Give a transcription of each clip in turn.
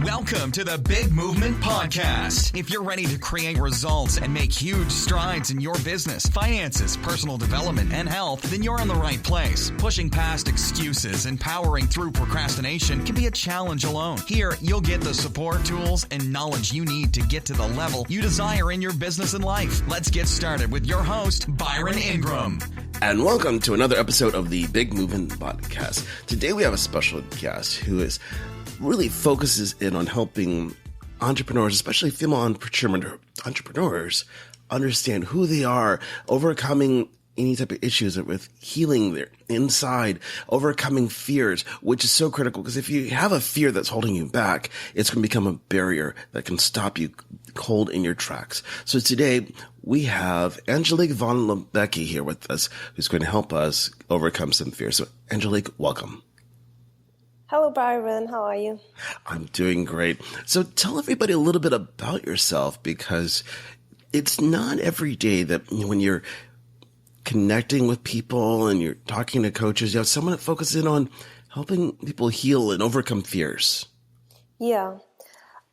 Welcome to the Big Movement Podcast. If you're ready to create results and make huge strides in your business, finances, personal development, and health, then you're in the right place. Pushing past excuses and powering through procrastination can be a challenge alone. Here, you'll get the support, tools, and knowledge you need to get to the level you desire in your business and life. Let's get started with your host, Byron Ingram. And welcome to another episode of the Big Movement Podcast. Today we have a special guest who really focuses in on helping entrepreneurs, especially female entrepreneurs, understand who they are, overcoming any type of issues with healing their inside, overcoming fears, which is so critical because if you have a fear that's holding you back, it's going to become a barrier that can stop you cold in your tracks. So today we have Angelique Von Lobbecke here with us, who's going to help us overcome some fear. So Angelique, welcome. Hello, Byron. How are you? I'm doing great. So tell everybody a little bit about yourself, because it's not every day that when you're connecting with people and you're talking to coaches, you have someone that focuses in on helping people heal and overcome fears. Yeah.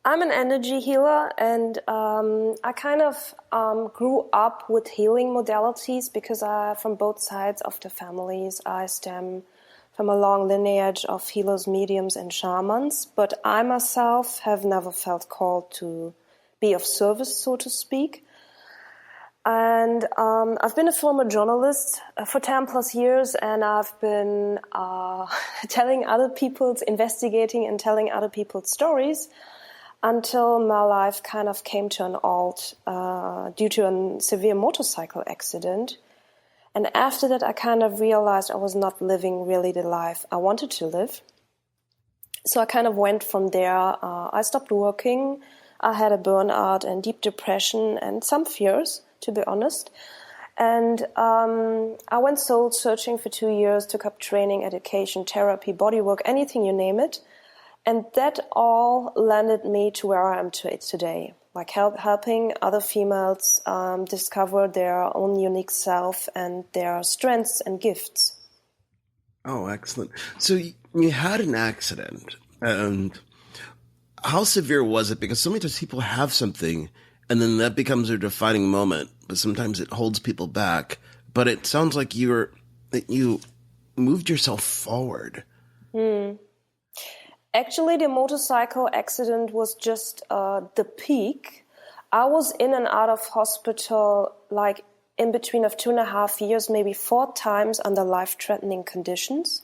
I'm an energy healer, and I kind of grew up with healing modalities because from both sides of the families, I stem from a long lineage of healers, mediums, and shamans. But I myself have never felt called to be of service, so to speak. And I've been a former journalist for 10 plus years, and I've been investigating and telling other people's stories until my life kind of came to an halt due to a severe motorcycle accident. And after that, I kind of realized I was not living really the life I wanted to live. So I kind of went from there. I stopped working. I had a burnout and deep depression and some fears, to be honest. And I went soul searching for 2 years, took up training, education, therapy, bodywork, anything you name it. And that all landed me to where I am today, like helping other females discover their own unique self and their strengths and gifts. Oh, excellent. So you had an accident, and how severe was it? Because so many times people have something and then that becomes their defining moment, but sometimes it holds people back. But it sounds like you moved yourself forward. Actually, the motorcycle accident was just the peak. I was in and out of hospital like in between of 2.5 years, maybe 4 times under life-threatening conditions,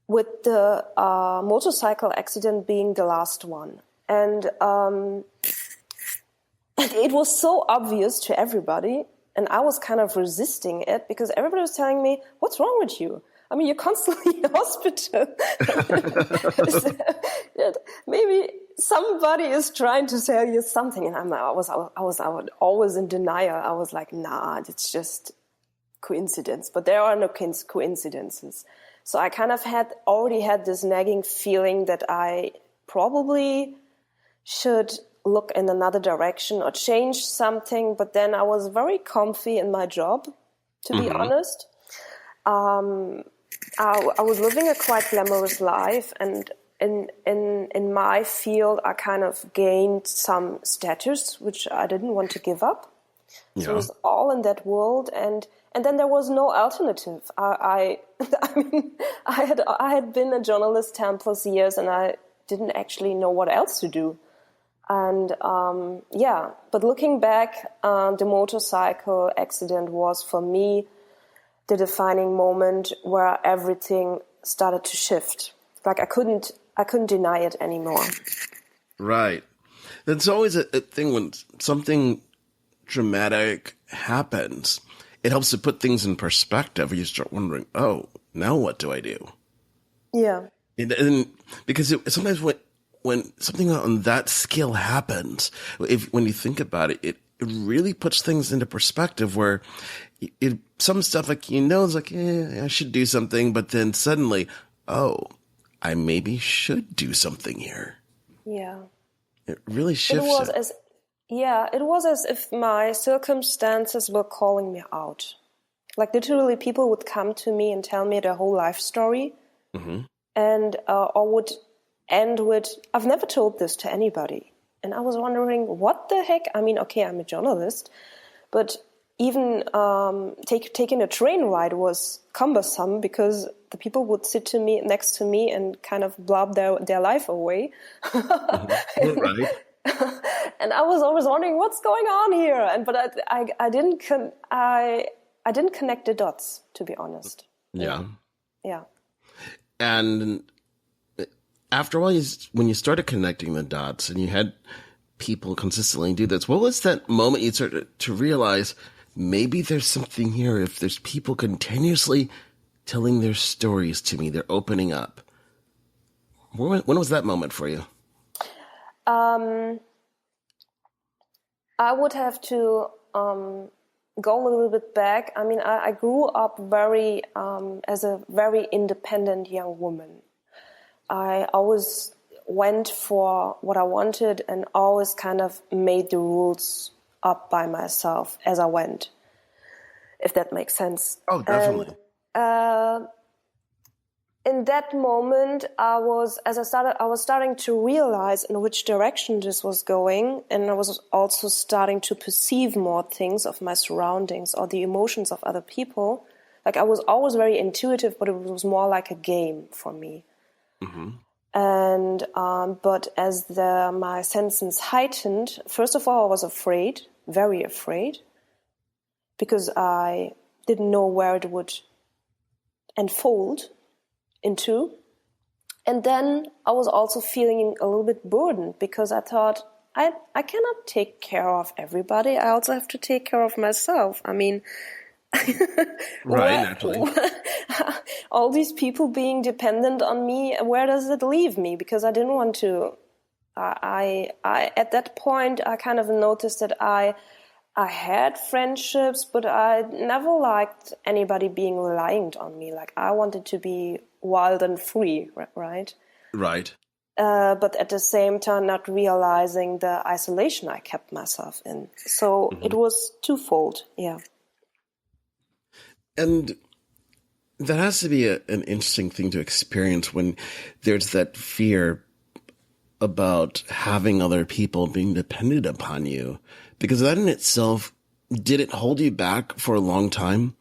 with the motorcycle accident being the last one. And it was so obvious to everybody, and I was kind of resisting it because everybody was telling me, "What's wrong with you? I mean, you're constantly in hospital." Maybe somebody is trying to tell you something, and I was always in denial. I was like, "Nah, it's just coincidence." But there are no coincidences. So I kind of already had this nagging feeling that I probably should look in another direction or change something. But then I was very comfy in my job, to be honest. I was living a quite glamorous life, and in my field, I kind of gained some status, which I didn't want to give up. Yeah. So it was all in that world, and then there was no alternative. I mean, I had been a journalist 10 plus years, and I didn't actually know what else to do. And but looking back, the motorcycle accident was for me the defining moment where everything started to shift. Like I couldn't deny it anymore. Right. That's always a thing when something dramatic happens. It helps to put things in perspective. You start wondering, oh, now what do I do? Yeah. And because sometimes when something on that scale happens, when you think about it, it really puts things into perspective where some stuff is like, I should do something, but then suddenly, oh, I maybe should do something here. Yeah. It really shifts. It was as if my circumstances were calling me out. Like literally people would come to me and tell me their whole life story, and or would end with, I've never told this to anybody. And I was wondering, what the heck? I mean, okay, I'm a journalist, but even taking a train ride was cumbersome because the people would sit next to me and kind of blab their life away. Right. And I was always wondering what's going on here. But I didn't connect the dots, to be honest. Yeah. Yeah. And after a while, when you started connecting the dots and you had people consistently do this, what was that moment you started to realize maybe there's something here? If there's people continuously telling their stories to me, they're opening up. When was that moment for you? I would have to go a little bit back. I mean, I grew up as a very independent young woman. I always went for what I wanted and always kind of made the rules up by myself as I went, if that makes sense. Oh, definitely. In that moment, I was starting to realize in which direction this was going, and I was also starting to perceive more things of my surroundings or the emotions of other people. Like, I was always very intuitive, but it was more like a game for me. Mm-hmm. And but as my senses heightened, first of all, I was afraid, very afraid, because I didn't know where it would unfold into. And then I was also feeling a little bit burdened because I thought, I cannot take care of everybody. I also have to take care of myself. I mean, right, naturally. All these people being dependent on me, where does it leave me? Because I didn't want to. I at that point, I kind of noticed that I had friendships, but I never liked anybody being reliant on me. Like, I wanted to be wild and free, right? Right. But at the same time, not realizing the isolation I kept myself in. So It was twofold, yeah. And that has to be an interesting thing to experience when there's that fear about having other people being dependent upon you. Because that in itself, did it hold you back for a long time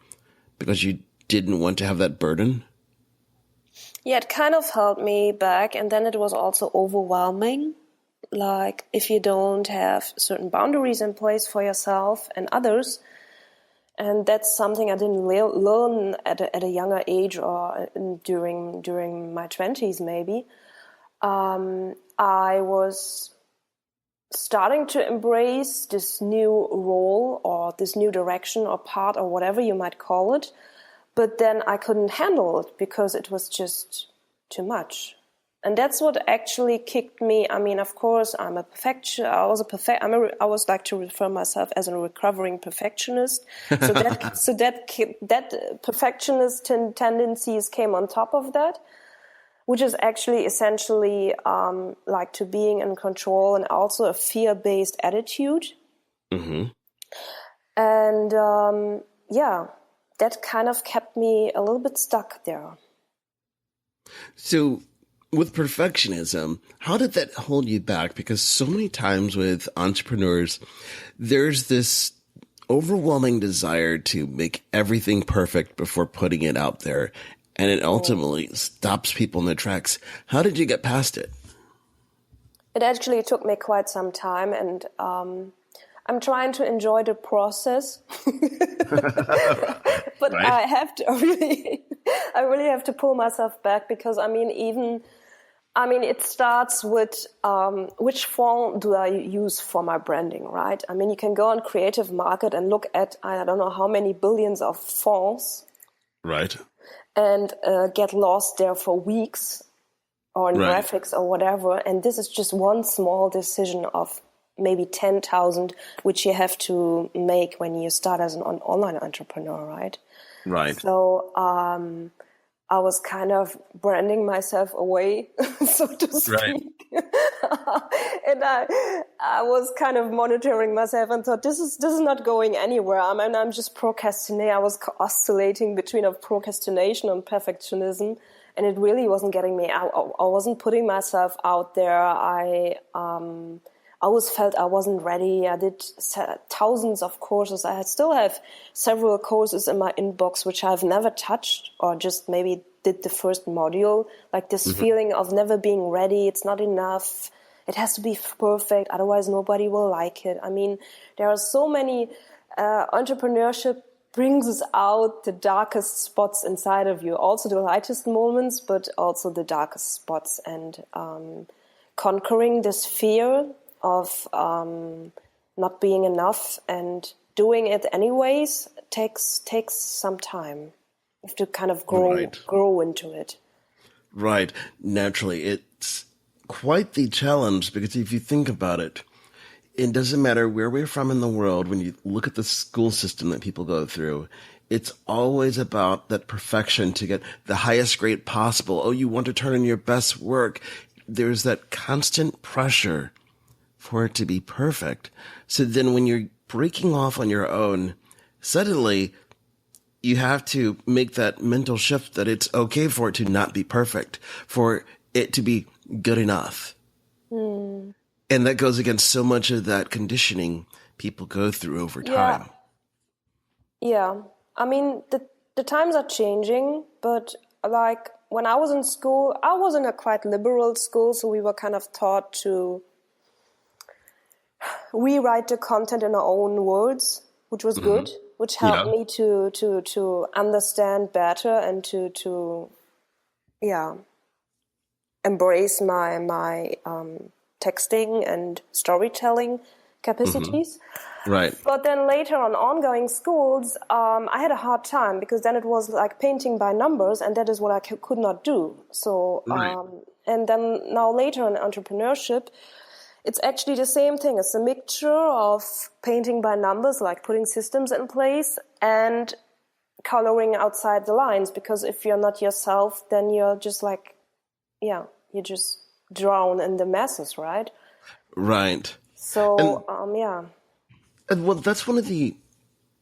because you didn't want to have that burden? Yeah, it kind of held me back. And then it was also overwhelming. Like, if you don't have certain boundaries in place for yourself and others. And that's something I didn't learn at a younger age or during my 20s maybe. I was starting to embrace this new role or this new direction or part or whatever you might call it. But then I couldn't handle it because it was just too much. And that's what actually kicked me. I mean, of course, I'm a perfectionist. I always like to refer myself as a recovering perfectionist. So that perfectionist tendencies came on top of that, which is actually essentially like to being in control and also a fear-based attitude. Mm-hmm. And that kind of kept me a little bit stuck there. So, with perfectionism, how did that hold you back? Because so many times with entrepreneurs, there's this overwhelming desire to make everything perfect before putting it out there. And it ultimately stops people in their tracks. How did you get past it? It actually took me quite some time, and I'm trying to enjoy the process. But right. I really have to pull myself back because, it starts with which font do I use for my branding, right? I mean, you can go on Creative Market and look at, I don't know how many billions of fonts. Right. And get lost there for weeks or in graphics or whatever. And this is just one small decision of maybe 10,000, which you have to make when you start as an online entrepreneur, right? Right. So I was kind of branding myself away, so to speak. Right. And I was kind of monitoring myself and thought, this is not going anywhere. I'm just procrastinating. I was oscillating between procrastination and perfectionism. and it really wasn't getting me. I wasn't putting myself out there. I always felt I wasn't ready. I did thousands of courses. I still have several courses in my inbox which I've never touched, or just maybe did the first module. Like this feeling of never being ready. It's not enough. It has to be perfect, otherwise nobody will like it. I mean, there are so many. Entrepreneurship brings out the darkest spots inside of you, also the lightest moments, but also the darkest spots. And conquering this fear of not being enough and doing it anyways takes some time. You have to kind of grow into it. Right. Naturally, it's quite the challenge, because if you think about it, it doesn't matter where we're from in the world. When you look at the school system that people go through, it's always about that perfection to get the highest grade possible. Oh, you want to turn in your best work. There's that constant pressure for it to be perfect. So then when you're breaking off on your own, suddenly you have to make that mental shift that it's okay for it to not be perfect, for it to be good enough. And that goes against so much of that conditioning people go through over time. Yeah. I mean, the times are changing, but like when I was in school, I was in a quite liberal school, so we were kind of taught to rewrite the content in our own words, which was good, which helped me to understand better and to embrace my texting and storytelling capacities. Right. But then later on ongoing schools, I had a hard time, because then it was like painting by numbers, and that is what I could not do. So, and then now later in entrepreneurship, it's actually the same thing. It's a mixture of painting by numbers, like putting systems in place, and coloring outside the lines. Because if you're not yourself, then you're just like, you just drown in the masses, right? Right. So, And well, that's one of the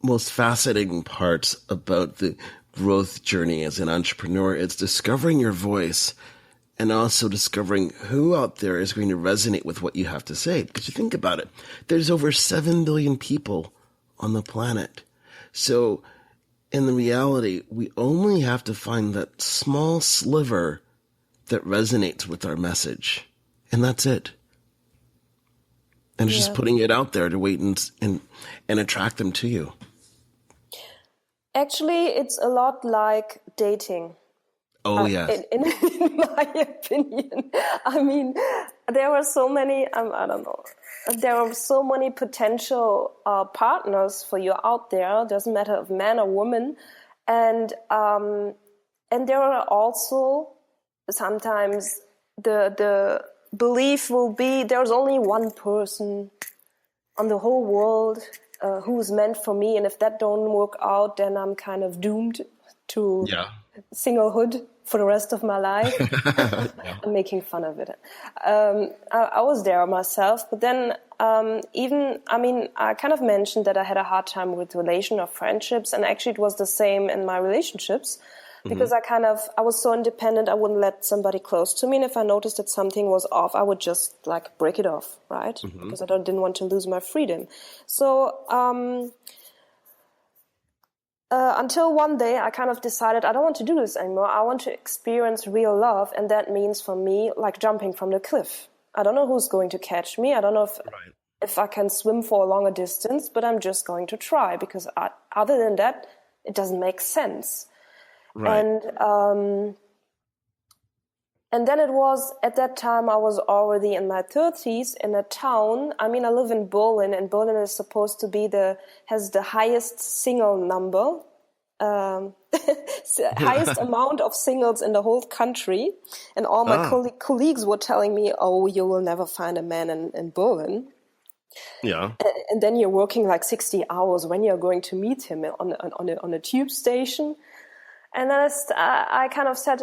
most fascinating parts about the growth journey as an entrepreneur. It's discovering your voice, and also discovering who out there is going to resonate with what you have to say. Because you think about it, there's over 7 billion people on the planet. So in the reality, we only have to find that small sliver that resonates with our message. And that's it. And just putting it out there to wait and attract them to you. Actually, it's a lot like dating. Oh, yes. In my opinion. I mean, there were so many, I don't know, there are so many potential partners for you out there. It doesn't matter if man or woman. And there are also sometimes the belief will be there's only one person on the whole world who's meant for me. And if that don't work out, then I'm kind of doomed to singlehood for the rest of my life. I'm making fun of it. I was there myself, but then I kind of mentioned that I had a hard time with relation or friendships, and actually it was the same in my relationships, because I was so independent, I wouldn't let somebody close to me, and if I noticed that something was off, I would just like break it off, right? Because I didn't want to lose my freedom. So until one day I kind of decided I don't want to do this anymore. I want to experience real love, and that means for me like jumping from the cliff. I don't know who's going to catch me. I don't know if I can swim for a longer distance, but I'm just going to try, because other than that, it doesn't make sense. Right. And then it was, at that time, I was already in my 30s in a town. I mean, I live in Berlin, and Berlin is supposed to be has the highest single number, highest amount of singles in the whole country. And all my colleagues were telling me, oh, you will never find a man in Berlin. Yeah. And then you're working like 60 hours when you're going to meet him on a tube station. And then I kind of said,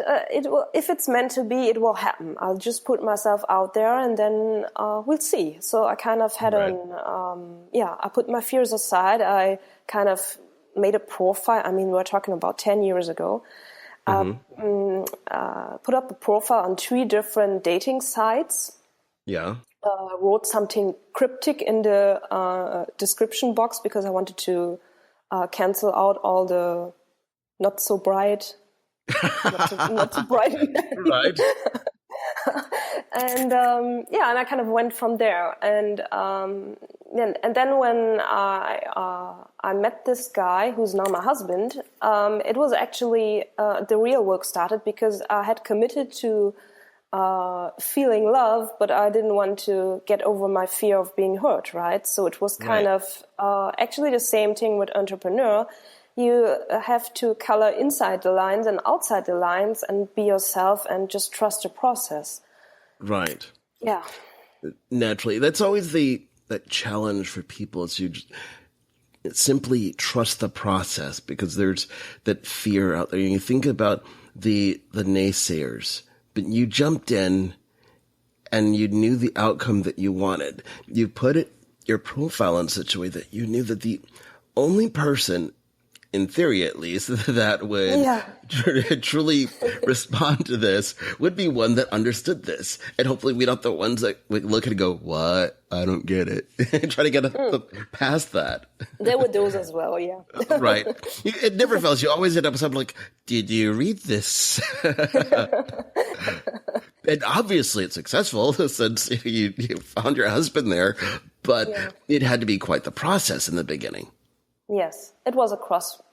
if it's meant to be, it will happen. I'll just put myself out there, and then we'll see. So I kind of had I put my fears aside. I kind of made a profile. I mean, we're talking about 10 years ago. Put up a profile on 3 different dating sites. Yeah. Wrote something cryptic in the description box because I wanted to cancel out all the not so bright, not so bright. Right. And and I kind of went from there. And then when I met this guy who's now my husband, it was actually the real work started because I had committed to feeling love, but I didn't want to get over my fear of being hurt, right? So it was kind of actually the same thing with entrepreneur. You have to color inside the lines and outside the lines and be yourself and just trust the process. Right. Yeah. Naturally. That's always that challenge for people is you just simply trust the process because there's that fear out there. You think about the naysayers, but you jumped in and you knew the outcome that you wanted. You put your profile in such a way that you knew that the only person, in theory at least, that would truly respond to this would be one that understood this. And hopefully we don't the ones that would look at it and go, what? I don't get it. And try to get past that. There were those as well, yeah. Right. It never fails. You always end up with something like, did you read this? And obviously it's successful since you found your husband there, but it had to be quite the process in the beginning. Yes, it was a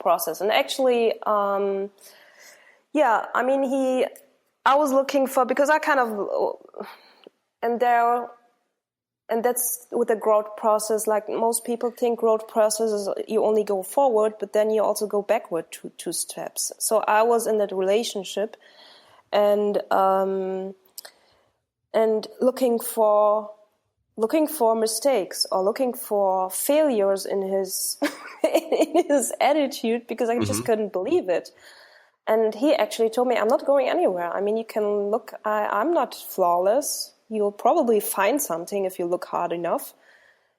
process. And actually, I was looking for, because I kind of, and that's with the growth process, like most people think growth process is you only go forward, but then you also go backward 2 steps. So I was in that relationship and looking for mistakes or looking for failures in his in his attitude because I just couldn't believe it. And he actually told me, I'm not going anywhere. I mean, you can look, I'm not flawless. You'll probably find something if you look hard enough,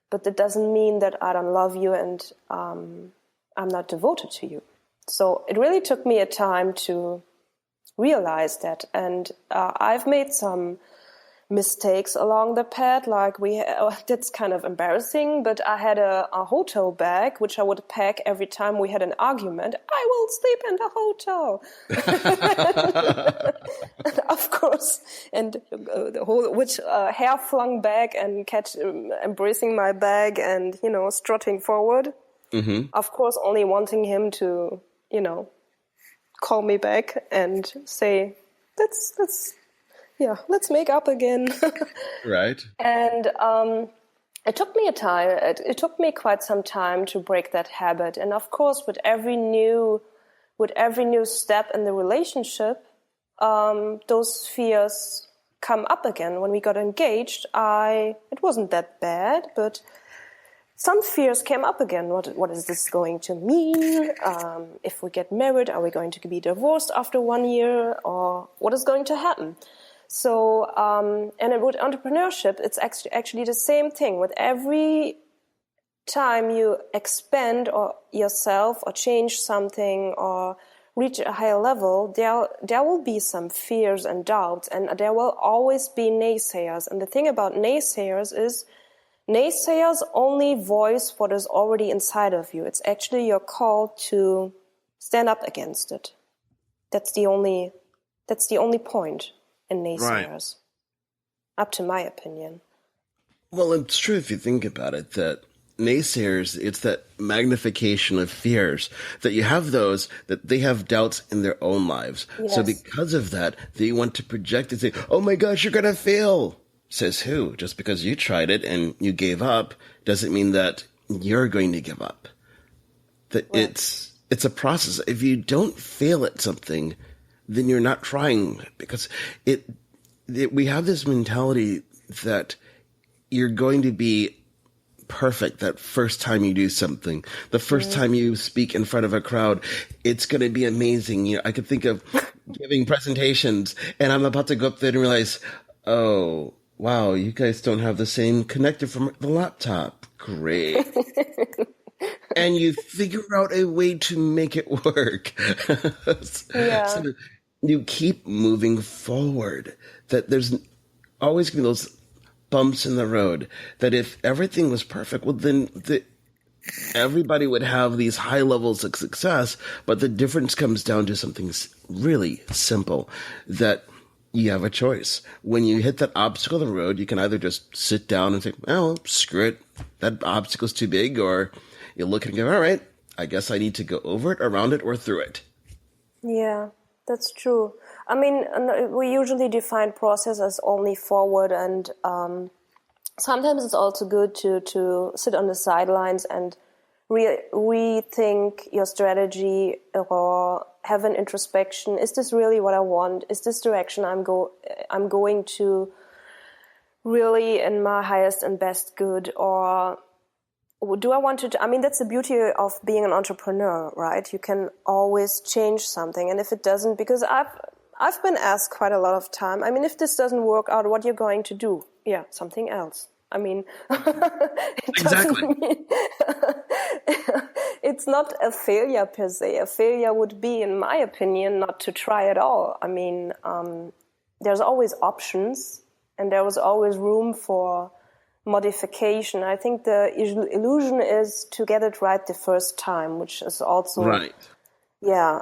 but that doesn't mean that I don't love you and I'm not devoted to you. So it really took me a time to realize that. And I've made some mistakes along the path, like that's kind of embarrassing, but I had a hotel bag which I would pack every time we had an argument. I will sleep in the hotel. Of course, and the whole hair flung back and embracing my bag and strutting forward. Mm-hmm. Of course, only wanting him to call me back and say let's make up again. Right. And it took me it took me quite some time to break that habit. And of course, with every new step in the relationship, those fears come up again. When we got engaged, it wasn't that bad, but some fears came up again. What is this going to mean? If we get married, are we going to be divorced after 1 year? Or what is going to happen? So, and with entrepreneurship, it's actually the same thing. With every time you expand yourself or change something or reach a higher level, there will be some fears and doubts, and there will always be naysayers. And the thing about naysayers is naysayers only voice what is already inside of you. It's actually your call to stand up against it. That's the only point in naysayers, up to my opinion. Well, it's true if you think about it, that naysayers, it's that magnification of fears, that you have those, that they have doubts in their own lives. Yes. So because of that, they want to project and say, oh my gosh, you're going to fail. Says who? Just because you tried it and you gave up doesn't mean that you're going to give up. That right. It's a process. If you don't fail at something, then you're not trying, because we have this mentality that you're going to be perfect that first time you do something. The first time you speak in front of a crowd, it's going to be amazing. I could think of giving presentations and I'm about to go up there and realize, oh, wow, you guys don't have the same connector from the laptop. Great. and you figure out a way to make it work. Yeah. So you keep moving forward. That there's always going to be those bumps in the road. That if everything was perfect, well, then everybody would have these high levels of success. But the difference comes down to something really simple, that you have a choice. When you hit that obstacle in the road, you can either just sit down and say, oh, screw it, that obstacle's too big, or you look and go, all right, I guess I need to go over it, around it, or through it. Yeah, that's true. I mean, we usually define process as only forward, and sometimes it's also good to sit on the sidelines and rethink your strategy, or have an introspection. Is this really what I want? Is this direction I'm going to really in my highest and best good? Or do I want to? I mean, that's the beauty of being an entrepreneur, right? You can always change something, and if it doesn't, because I've been asked quite a lot of time. I mean, if this doesn't work out, what you're going to do? Yeah, something else. I mean, Exactly. It's not a failure per se. A failure would be, in my opinion, not to try at all. I mean, there's always options, and there was always room for modification. I think the illusion is to get it right the first time, which is also Right. Yeah,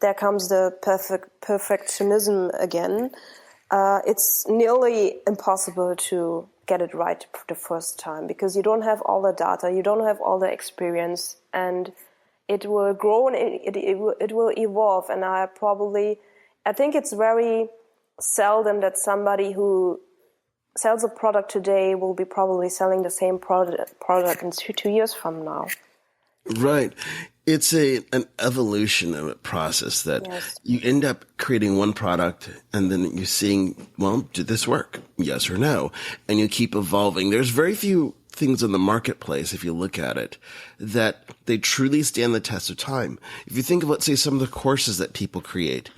there comes the perfectionism again. It's nearly impossible to get it right the first time, because you don't have all the data, you don't have all the experience, and it will grow and it will evolve. And I think it's very seldom that somebody who sells a product today will be probably selling the same product in 2 years from now. Right. It's an evolution of a process that Yes. you end up creating one product, and then you're seeing, well, did this work? Yes or no? And you keep evolving. There's very few things in the marketplace, if you look at it, that they truly stand the test of time. If you think of, let's say, some of the courses that people create,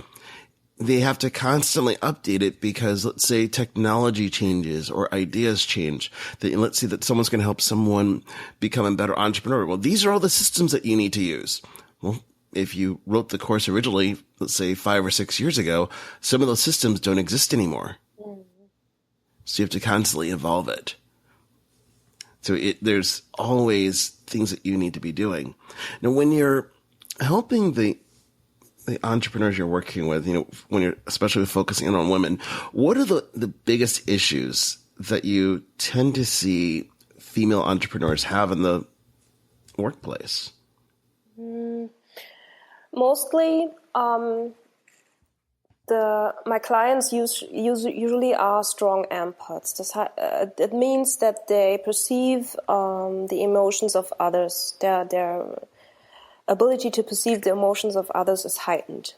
they have to constantly update it because, let's say, technology changes or ideas change. Let's say that someone's going to help someone become a better entrepreneur. Well, these are all the systems that you need to use. Well, if you wrote the course originally, let's say 5 or 6 years ago, some of those systems don't exist anymore. Mm-hmm. So you have to constantly evolve it. So there's always things that you need to be doing. Now, when you're helping the entrepreneurs you're working with, when you're especially focusing on women, what are the biggest issues that you tend to see female entrepreneurs have in the workplace? Mostly, my clients usually are strong empaths. It means that they perceive the emotions of others. Their ability to perceive the emotions of others is heightened.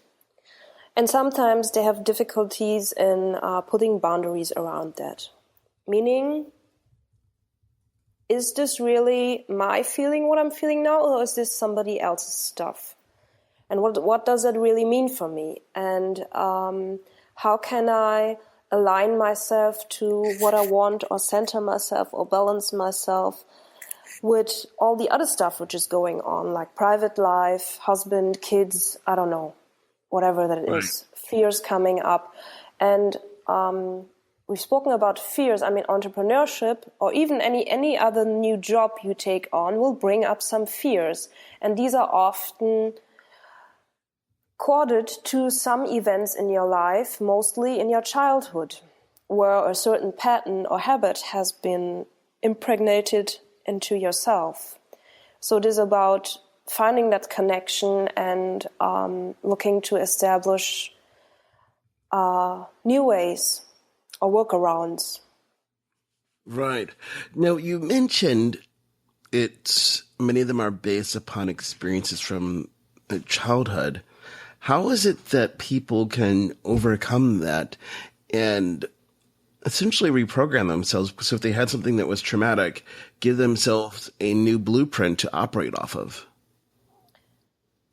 And sometimes they have difficulties in putting boundaries around that. Meaning, is this really my feeling, what I'm feeling now, or is this somebody else's stuff? And what does that really mean for me? And how can I align myself to what I want, or center myself, or balance myself with all the other stuff which is going on, like private life, husband, kids, I don't know, whatever that is, fears coming up. And we've spoken about fears. I mean, entrepreneurship, or even any other new job you take on, will bring up some fears. And these are often corded to some events in your life, mostly in your childhood, where a certain pattern or habit has been impregnated into yourself. So it is about finding that connection and looking to establish new ways or workarounds. Right. Now, you mentioned many of them are based upon experiences from childhood. How is it that people can overcome that and essentially reprogram themselves? So if they had something that was traumatic, give themselves a new blueprint to operate off of?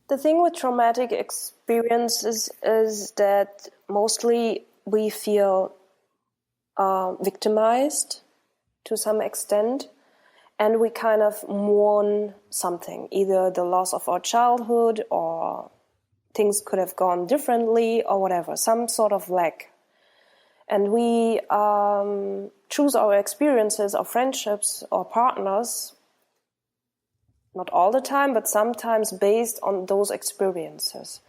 The thing with traumatic experiences is that mostly we feel victimized to some extent. and we kind of mourn something, either the loss of our childhood or things could have gone differently or whatever, some sort of lack. And we choose our experiences or friendships or partners, not all the time, but sometimes based on those experiences.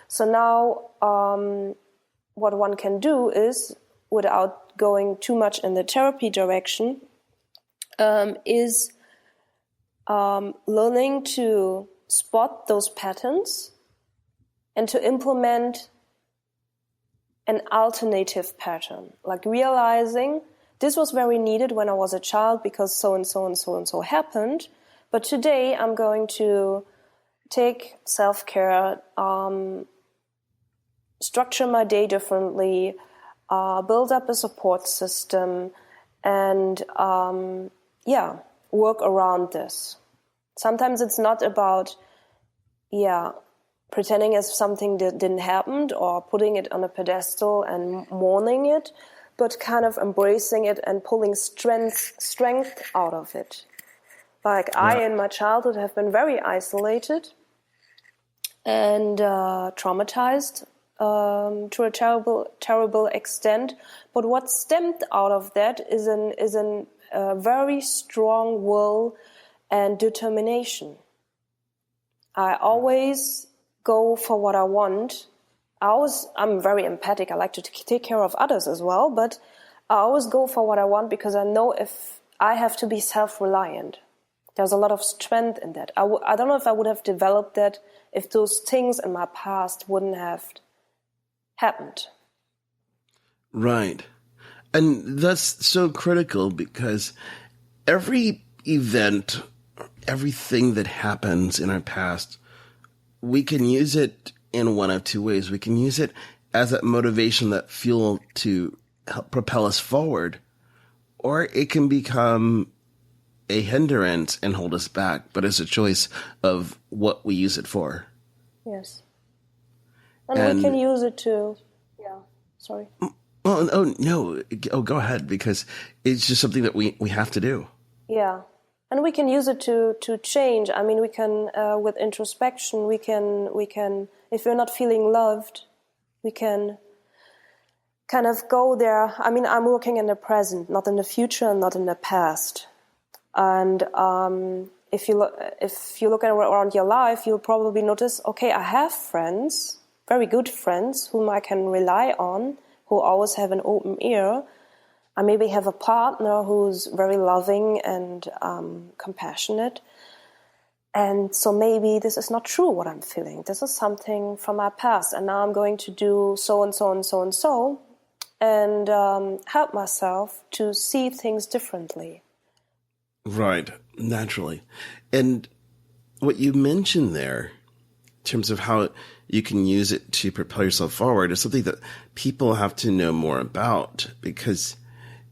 So now what one can do is, without going too much in the therapy direction, is learning to spot those patterns and to implement an alternative pattern, like realizing this was very needed when I was a child because so and so and so and so happened, but today I'm going to take self-care, structure my day differently, build up a support system, and work around this. Sometimes it's not about pretending as something that didn't happen or putting it on a pedestal and mourning it, but kind of embracing it and pulling strength out of it. Like I, in my childhood, have been very isolated and traumatized to a terrible extent. But what stemmed out of that is a very strong will and determination. I always go for what I want. I'm very empathic. I like to take care of others as well, but I always go for what I want because I know if I have to be self-reliant. There's a lot of strength in that. I don't know if I would have developed that if those things in my past wouldn't have happened. Right. And that's so critical because every event, everything that happens in our past, we can use it in one of two ways. We can use it as that motivation, that fuel to help propel us forward, or it can become a hindrance and hold us back, but it's a choice of what we use it for. Yes. And we can use it to, sorry. Oh, no. Oh, go ahead, because it's just something that we have to do. Yeah. And we can use it to change. I mean, we can, with introspection, we can, if we're not feeling loved, we can kind of go there. I mean, I'm working in the present, not in the future and not in the past. And if you look around your life, you'll probably notice, okay, I have friends, very good friends, whom I can rely on, who always have an open ear. I maybe have a partner who's very loving and compassionate. And so maybe this is not true what I'm feeling. This is something from my past. And now I'm going to do so and so and so and so and help myself to see things differently. Right, naturally. And what you mentioned there, in terms of how you can use it to propel yourself forward, is something that people have to know more about. Because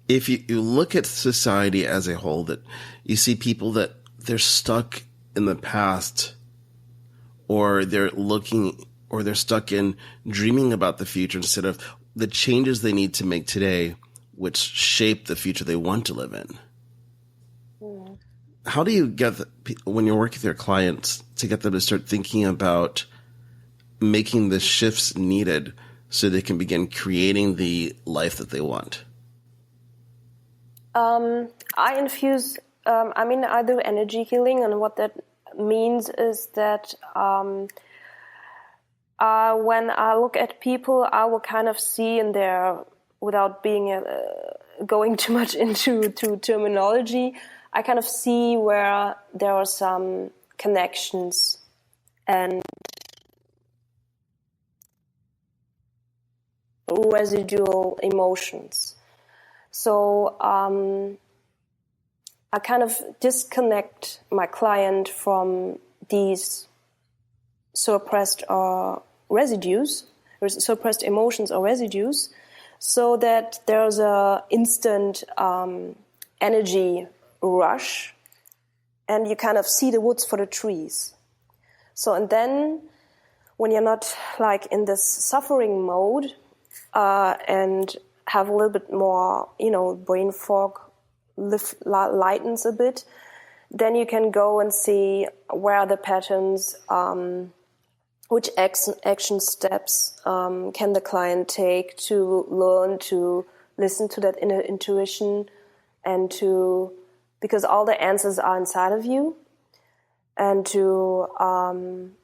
if you look at society as a whole, that you see people that they're stuck in the past, or they're stuck in dreaming about the future instead of the changes they need to make today, which shape the future they want to live in. How do you get when you're working with your clients to get them to start thinking about making the shifts needed so they can begin creating the life that they want? I infuse, I do energy healing, and what that means is that when I look at people, I will kind of see in their, without being going too much into terminology, I kind of see where there are some connections and residual emotions. So I kind of disconnect my client from these suppressed residues, or suppressed emotions or residues, so that there's a instant energy rush, and you kind of see the woods for the trees. So, and then when you're not like in this suffering mode and have a little bit more, brain fog lightens a bit, then you can go and see where are the patterns, which action steps can the client take to learn to listen to that inner intuition, and because all the answers are inside of you, and to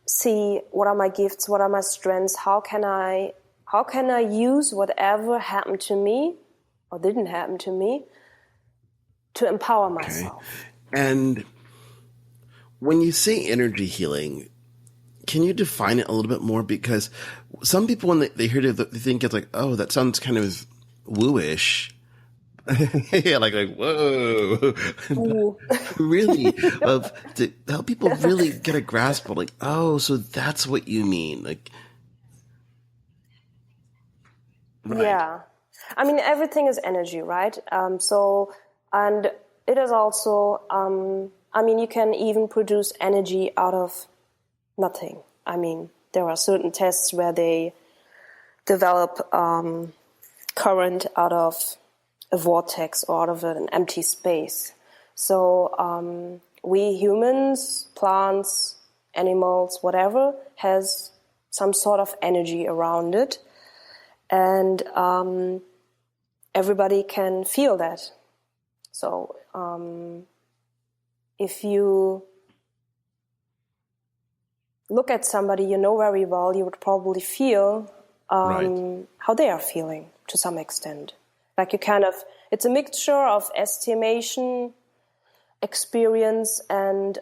see what are my gifts, what are my strengths, how can I use whatever happened to me or didn't happen to me to empower myself. And when you say energy healing, can you define it a little bit more? Because some people, when they hear it, they think it's like, oh, that sounds kind of woo-ish. Yeah, like whoa. Really, to help people really get a grasp of like, oh, so that's what you mean. Like, right. Yeah. I mean, everything is energy, right? And it is also, I mean, you can even produce energy out of nothing. I mean, there are certain tests where they develop current out of a vortex or out of an empty space. So we humans, plants, animals, whatever, has some sort of energy around it. And everybody can feel that. So if you look at somebody you know very well, you would probably feel how they are feeling to some extent. Like you kind of, it's a mixture of estimation, experience, and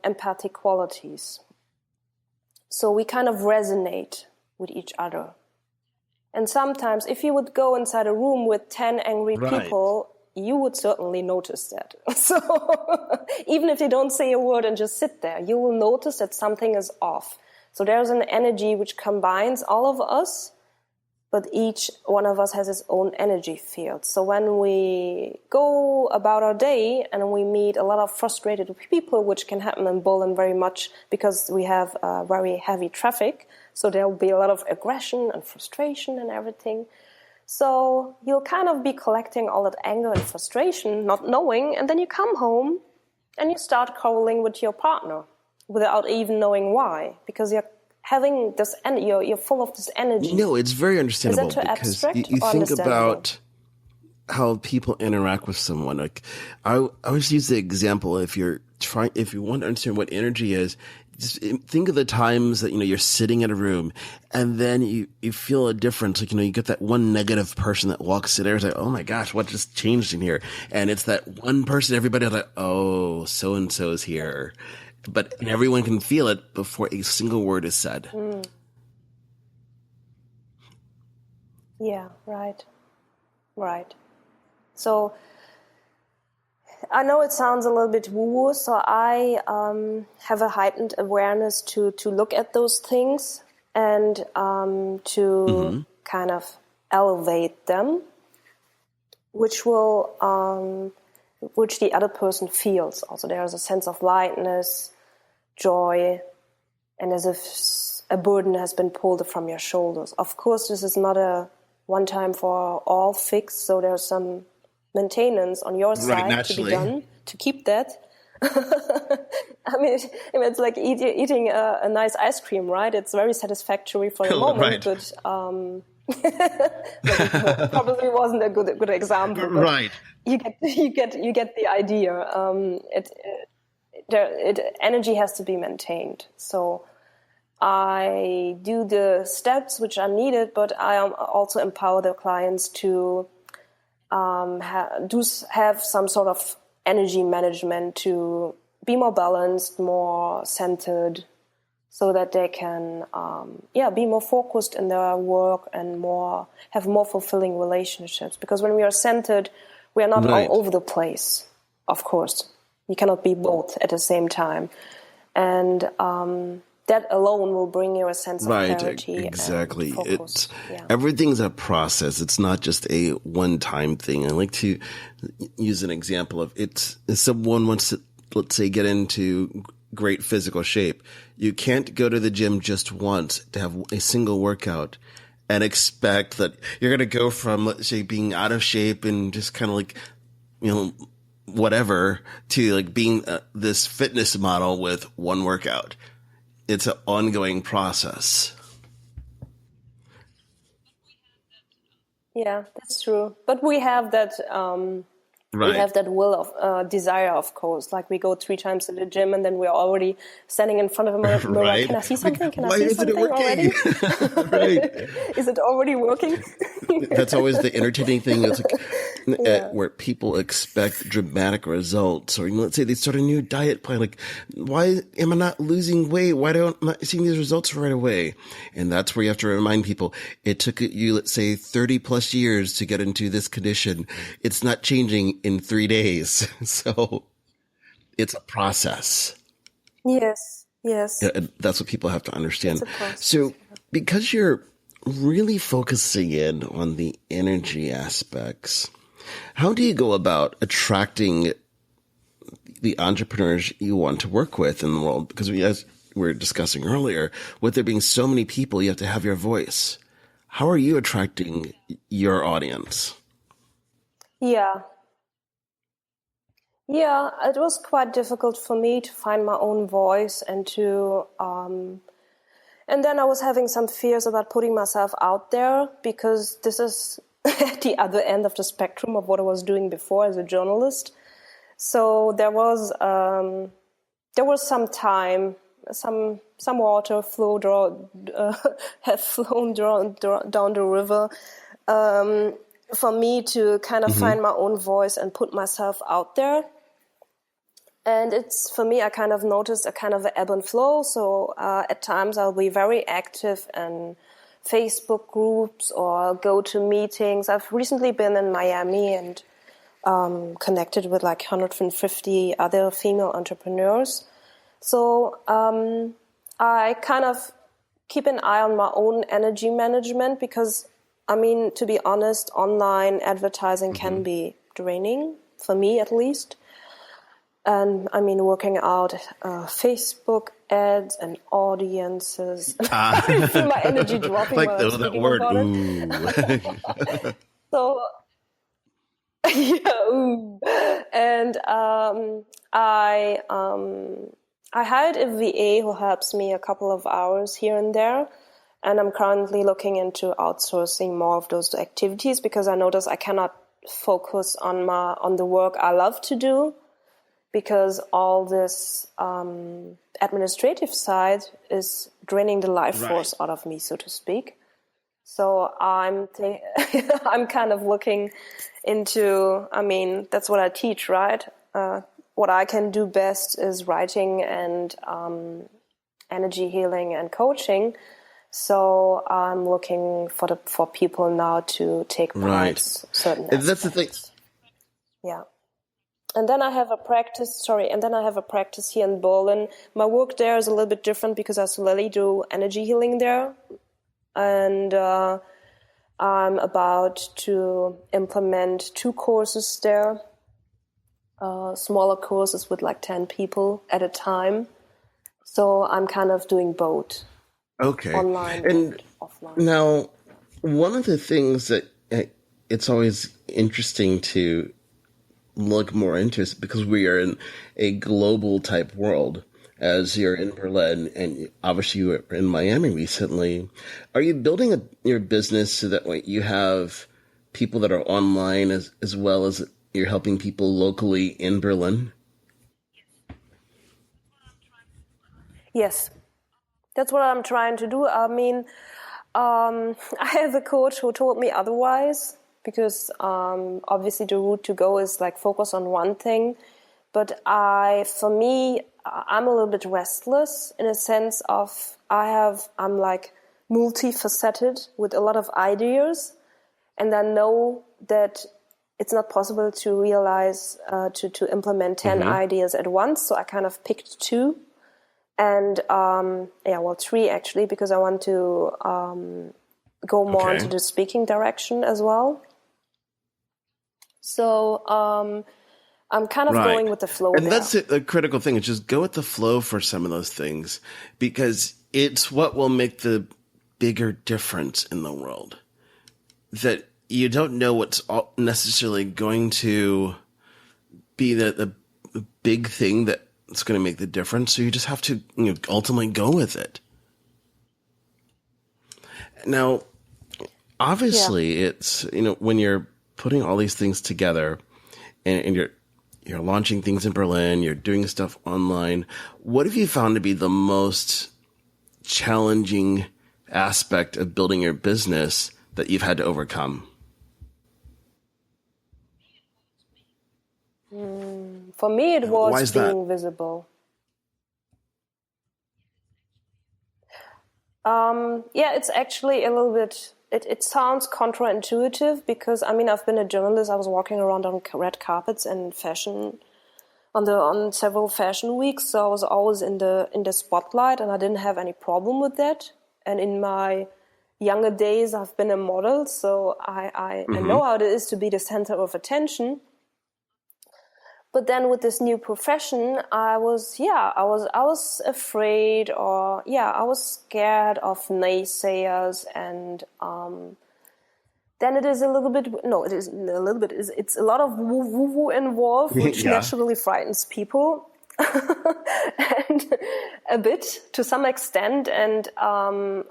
empathic qualities. So we kind of resonate with each other. And sometimes if you would go inside a room with 10 angry people, you would certainly notice that. So even if they don't say a word and just sit there, you will notice that something is off. So there's an energy which combines all of us, but each one of us has its own energy field. So when we go about our day and we meet a lot of frustrated people, which can happen in Berlin very much because we have very heavy traffic, so there will be a lot of aggression and frustration and everything. So you'll kind of be collecting all that anger and frustration, not knowing, and then you come home and you start quarreling with your partner without even knowing why, because you're having this, you're full of this energy. No, it's very understandable. Is that too because abstract you or think understandable? about how people interact with someone. Like I always use the example, if you want to understand what energy is, just think of the times that, you're sitting in a room and then you feel a difference. Like, you get that one negative person that walks in there. It's like, oh my gosh, what just changed in here? And it's that one person, everybody is like, oh, so-and-so is here. But everyone can feel it before a single word is said. Mm. Yeah, right. So I know it sounds a little bit woo-woo, so I have a heightened awareness to look at those things and to kind of elevate them, which the other person feels. Also, there is a sense of lightness, joy, and as if a burden has been pulled from your shoulders. Of course, this is not a one-time for all fix, so there's some maintenance on your side to be done to keep that. I mean, it's like eating a nice ice cream, right? It's very satisfactory for the moment, but it probably wasn't a good example. Right. You get the idea. Energy has to be maintained. So I do the steps which are needed, but I also empower the clients to have some sort of energy management to be more balanced, more centered, so that they can be more focused in their work and have more fulfilling relationships. Because when we are centered, we are not all over the place, of course. You cannot be both at the same time. And that alone will bring you a sense of clarity. Exactly. And focus. Everything's a process. It's not just a one-time thing. I like to use an example of if someone wants to, let's say, get into great physical shape. You can't go to the gym just once to have a single workout and expect that you're going to go from, let's say, being out of shape and just kind of like, whatever to like being this fitness model with one workout. It's an ongoing process. Yeah, that's true. But we have that we have that will of desire, of course. Like we go 3 times to the gym, and then we're already standing in front of a mirror. Right. Can I see something? Like, Can I why see isn't it something already? working? Right. Is it already working? That's always the entertaining thing. It's like where people expect dramatic results, or let's say they start a new diet plan. Like, why am I not losing weight? Why don't I not seeing these results right away? And that's where you have to remind people it took you, let's say, 30 plus years to get into this condition. It's not changing in 3 days. So it's a process. Yes. Yes. Yeah, and that's what people have to understand. It's a process. So because you're really focusing in on the energy aspects, how do you go about attracting the entrepreneurs you want to work with in the world? Because as we were discussing earlier, with there being so many people, you have to have your voice. How are you attracting your audience? Yeah. Yeah, it was quite difficult for me to find my own voice and to and then I was having some fears about putting myself out there, because this is at the other end of the spectrum of what I was doing before as a journalist. So there was some time, some water have flown down the river for me to kind of find my own voice and put myself out there. And it's, for me, I kind of noticed a kind of an ebb and flow. So at times I'll be very active in Facebook groups or go to meetings. I've recently been in Miami and connected with like 150 other female entrepreneurs. So I kind of keep an eye on my own energy management, because, I mean, to be honest, online advertising can be draining, for me at least. And I mean, working out Facebook ads and audiences. I feel my energy dropping Like while I'm that speaking word, about ooh. it. So, yeah, ooh. And I hired a VA who helps me a couple of hours here and there. And I'm currently looking into outsourcing more of those activities, because I notice I cannot focus on the work I love to do, because all this administrative side is draining the life force out of me, so to speak. So I'm kind of looking into, I mean, that's what I teach, right? What I can do best is writing and energy healing and coaching. So I'm looking for people now to take part certain aspects. That's the thing. Yeah. And then I have a practice here in Berlin. My work there is a little bit different, because I slowly do energy healing there. And I'm about to implement 2 courses there, smaller courses with like 10 people at a time. So I'm kind of doing both. Okay. Online and offline. Now, one of the things that it's always interesting to look more into is because we are in a global type world, as you're in Berlin and obviously you were in Miami recently. Are you building your business so that way you have people that are online as well as you're helping people locally in Berlin? Yes, that's what I'm trying to do. I mean, I have a coach who told me otherwise, because obviously the route to go is like focus on one thing. But for me, I'm a little bit restless in a sense of I'm like multifaceted with a lot of ideas, and I know that it's not possible to realize, to implement 10 ideas at once. So I kind of picked 2. And 3 actually, because I want to go more into the speaking direction as well. So I'm kind of going with the flow. And that's a critical thing. Is just go with the flow for some of those things, because it's what will make the bigger difference in the world. That you don't know what's necessarily going to be the big thing that's going to make the difference. So you just have to, ultimately go with it. Now, obviously, it's, when you're putting all these things together and you're launching things in Berlin, you're doing stuff online, what have you found to be the most challenging aspect of building your business that you've had to overcome? For me, it Why was is that? being visible. It's actually a little bit, it sounds counterintuitive because, I've been a journalist. I was walking around on red carpets and fashion, on several fashion weeks. So I was always in the spotlight, and I didn't have any problem with that. And in my younger days, I've been a model, so I know how it is to be the center of attention. But then with this new profession, I was afraid, or I was scared of naysayers, and then it is a little bit. No, it isn't a little bit. It's a lot of woo-woo involved, which naturally frightens people, and a bit to some extent. And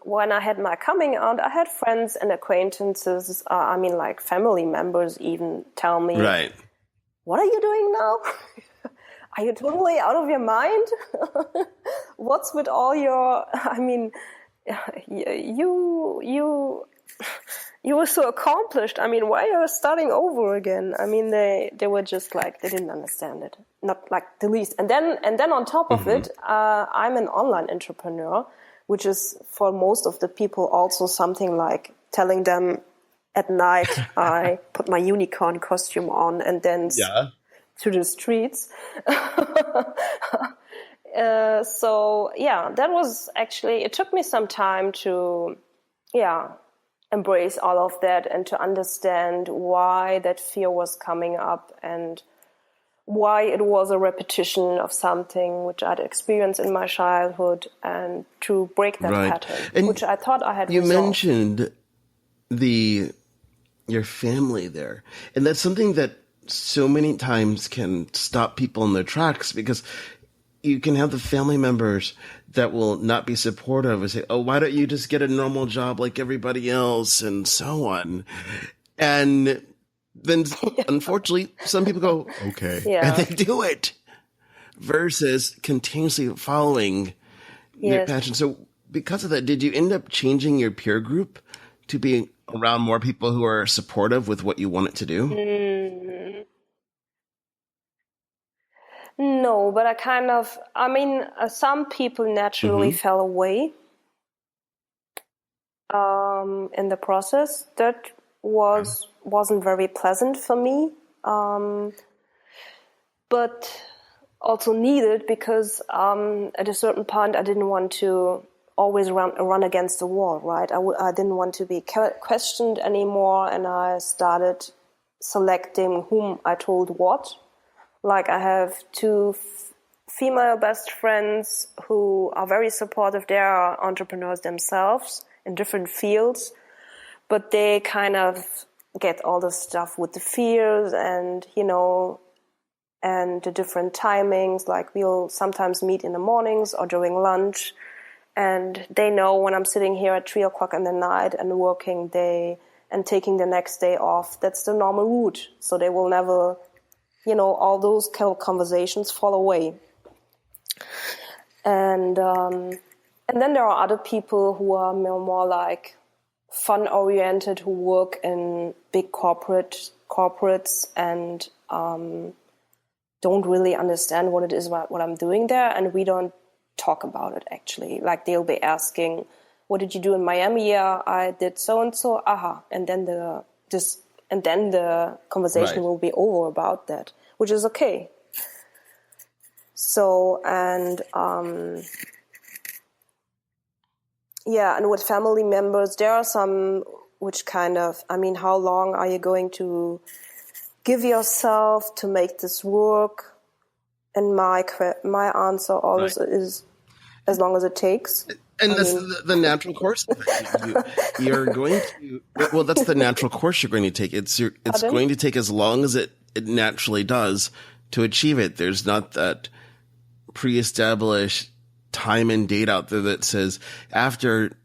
when I had my coming out, I had friends and acquaintances. Like family members even tell me, Right. What are you doing now? Are you totally out of your mind? What's with all your, you were so accomplished. Why are you starting over again? They were just like, they didn't understand it. Not like the least. And then on top of it, I'm an online entrepreneur, which is for most of the people also something like telling them, at night, I put my unicorn costume on and dance to the streets. That was actually, it took me some time to, embrace all of that and to understand why that fear was coming up and why it was a repetition of something which I'd experienced in my childhood, and to break that pattern, which I thought I had resolved. You mentioned your family there. And that's something that so many times can stop people in their tracks, because you can have the family members that will not be supportive and say, oh, why don't you just get a normal job like everybody else, and so on. And then unfortunately, some people go, okay, and they do it, versus continuously following their passion. So because of that, did you end up changing your peer group to be around more people who are supportive with what you want it to do? No, but some people naturally fell away in the process. That wasn't very pleasant for me, but also needed, because at a certain point I didn't want to always run against the wall, right? I didn't want to be questioned anymore, and I started selecting whom I told what. Like, I have two female best friends who are very supportive. They are entrepreneurs themselves in different fields, but they kind of get all the stuff with the fears and, and the different timings. Like, we'll sometimes meet in the mornings or during lunch, and they know when I'm sitting here at 3 o'clock in the night and working day and taking the next day off, that's the normal route. So they will never, all those kind of conversations fall away. And then there are other people who are more like fun-oriented, who work in big corporates and don't really understand what it is what I'm doing there, and we don't talk about it, actually. Like, they'll be asking, what did you do in Miami? Yeah, I did so and so. And then the conversation will be over about that, which is okay. So, and with family members, there are some which kind of, how long are you going to give yourself to make this work? And my answer always is, as long as it takes. And that's the natural course. You're going to, well, that's the natural course you're going to take. It's going to take as long as it naturally does to achieve it. There's not that pre-established time and date out there that says after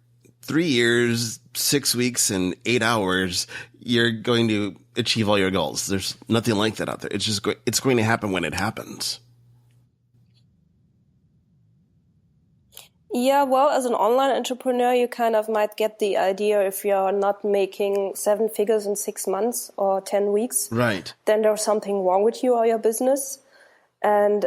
3 years, 6 weeks, and 8 hours, you're going to achieve all your goals. There's nothing like that out there. It's just it's going to happen when it happens. Yeah, well, as an online entrepreneur, you kind of might get the idea if you're not making 7 figures in 6 months or 10 weeks, right, then there's something wrong with you or your business. And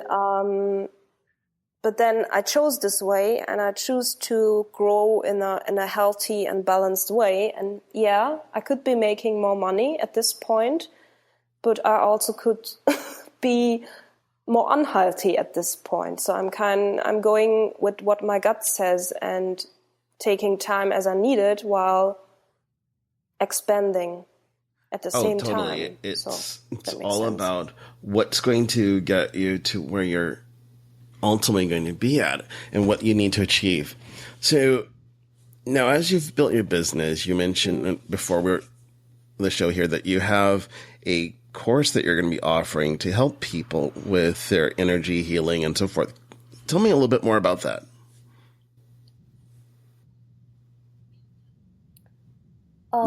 but then I chose this way, and I choose to grow in a healthy and balanced way. And yeah, I could be making more money at this point, but I also could be more unhealthy at this point. So I'm going with what my gut says and taking time as I need it while expanding at the same totally. time. It's sense. all about what's going to get you to where you're ultimately going to be at and what you need to achieve. So now, as you've built your business, you mentioned before the show here that you have a course that you're going to be offering to help people with their energy healing and so forth. Tell me a little bit more about that.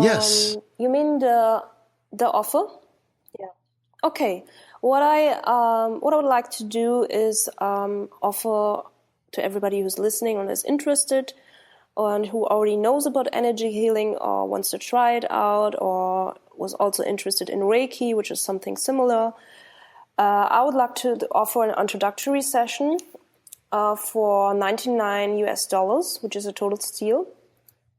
Yes. You mean the offer? Yeah. Okay. What I would like to do is offer to everybody who's listening and is interested and who already knows about energy healing or wants to try it out or was also interested in Reiki, which is something similar. I would like to offer an introductory session for $99, which is a total steal.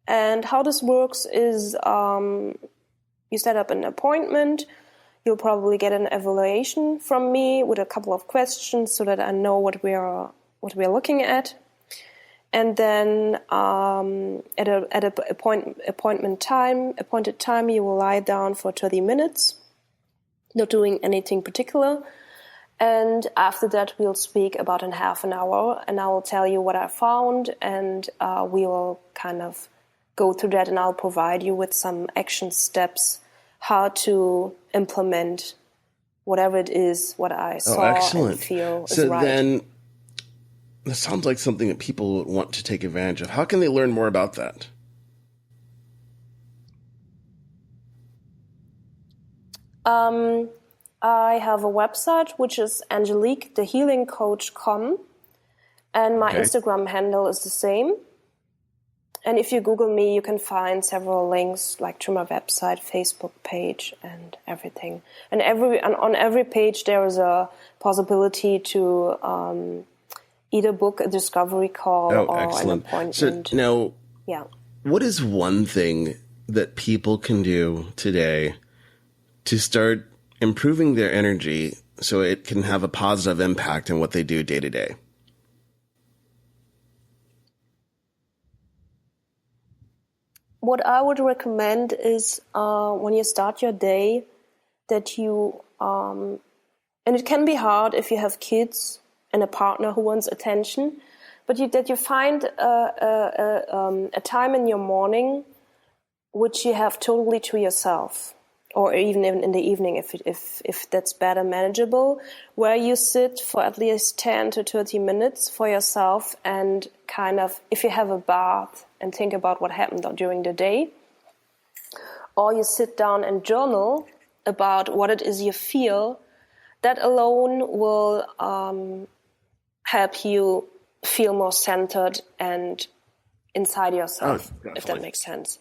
And how this works is you set up an appointment. You'll probably get an evaluation from me with a couple of questions so that I know what we're looking at. And then at a appointed time, you will lie down for 30 minutes, not doing anything particular. And after that, we'll speak about in half an hour, and I will tell you what I found, and we will kind of go through that, and I'll provide you with some action steps how to implement whatever it is, what I saw and feel is right. So then, that sounds like something that people want to take advantage of. How can they learn more about that? I have a website, which is angeliquethehealingcoach.com, and my Instagram handle is the same. And if you Google me, you can find several links, like to my website, Facebook page, and everything. And on every page, there is a possibility to either book a discovery call or excellent. an appointment. So now, what is one thing that people can do today to start improving their energy so it can have a positive impact on what they do day to day? What I would recommend is when you start your day that you, and it can be hard if you have kids and a partner who wants attention, but that you find a time in your morning which you have totally to yourself, or even in the evening if that's better manageable, where you sit for at least 10 to 30 minutes for yourself and kind of, if you have a bath and think about what happened during the day, or you sit down and journal about what it is you feel, that alone will help you feel more centered and inside yourself, if that makes sense.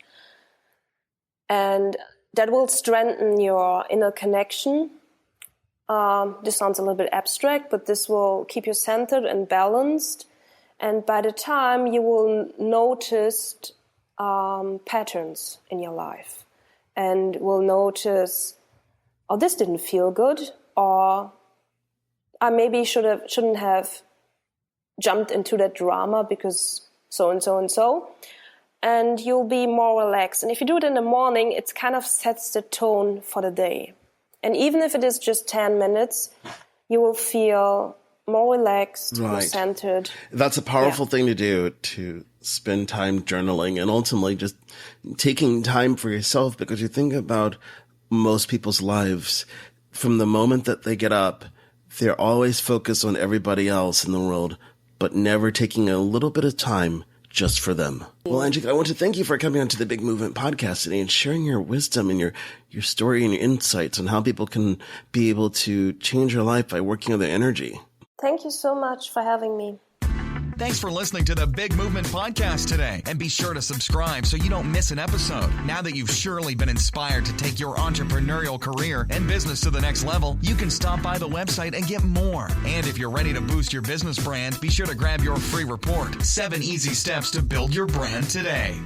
And that will strengthen your inner connection. This sounds a little bit abstract, but this will keep you centered and balanced. And by the time you will notice patterns in your life and will notice, oh, this didn't feel good, or I maybe shouldn't have jumped into that drama because so and so and so. And you'll be more relaxed. And if you do it in the morning, it kind of sets the tone for the day. And even if it is just 10 minutes, you will feel more relaxed, more centered. That's a powerful thing to do, to spend time journaling and ultimately just taking time for yourself, because you think about most people's lives, from the moment that they get up, They're always focused on everybody else in the world, but never taking a little bit of time just for them. Well, Angelique, I want to thank you for coming onto the Big Movement podcast today and sharing your wisdom and your story and your insights on how people can be able to change their life by working on their energy. Thank you so much for having me. Thanks for listening to the Big Movement Podcast today. And be sure to subscribe so you don't miss an episode. Now that you've surely been inspired to take your entrepreneurial career and business to the next level, you can stop by the website and get more. And if you're ready to boost your business brand, be sure to grab your free report, 7 Easy Steps to Build Your Brand Today.